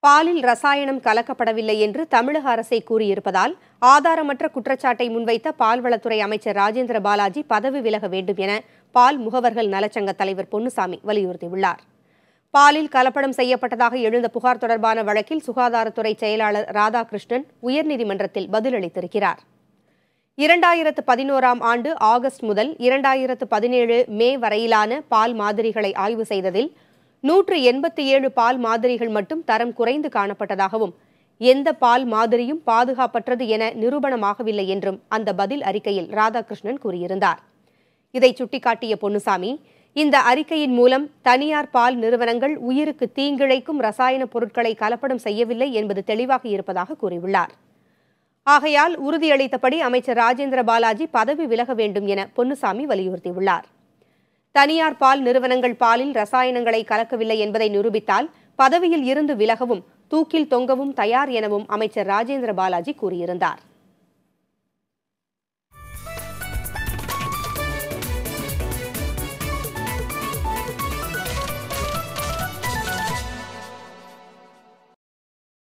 பாலில் ரசாயனம் கலக்கப்படவில்லை என்று தமிழக அரசே கூறியிருப்பதால் ஆதாரமற்ற குற்றச்சாட்டை முன்வைத்த பால்வளத்துறை அமைச்சர் ராஜேந்திர பாலாஜி பதவி விலக வேண்டும் என பால் முகவர்கள் நலச்சங்க தலைவர் பொன்னுசாமி வலியுறுத்தியுள்ளார். பாலில் கலப்படம் செய்யப்பட்டதாக எழுந்த புகார் தொடர்பான வழக்கில் சுகாதாரத்துறை செயலாளர் ராதாகிருஷ்ணன் உயர்நீதிமன்றத்தில் பதிலளித்திருக்கிறார். 2011ஆம் ஆண்டு ஆகஸ்ட் முதல் 2017 மே வரையிலான பால் மாதிரிகளை ஆய்வு செய்ததில் 187 பால் மாதிரிகள் மட்டும் தரம் குறைந்து காணப்பட்டதாகவும் எந்த பால் மாதிரியும் பாதுகாப்பற்றது என நிரூபணமாகவில்லை என்றும் அந்த பதில் அறிக்கையில் ராதாகிருஷ்ணன் கூறியிருந்தார். இதை சுட்டிக்காட்டிய பொன்னுசாமி, இந்த அறிக்கையின் மூலம் தனியார் பால் நிறுவனங்கள் உயிருக்கு தீங்கிழைக்கும் ரசாயன பொருட்களை கலப்படம் செய்யவில்லை என்பது தெளிவாக இருப்பதாக கூறியுள்ளார். ஆகையால் உறுதியளித்தபடி அமைச்சர் ராஜேந்திர பாலாஜி பதவி விலக வேண்டும் என பொன்னுசாமி வலியுறுத்தியுள்ளார். தனியார் பால் நிறுவனங்கள் பாலில் ரசாயனங்களை கலக்கவில்லை என்பதை நிரூபித்தால் பதவியில் இருந்து விலகவும் தூக்கில் தொங்கவும் தயார் எனவும் அமைச்சர் ராஜேந்திர பாலாஜி கூறியிருந்தார்.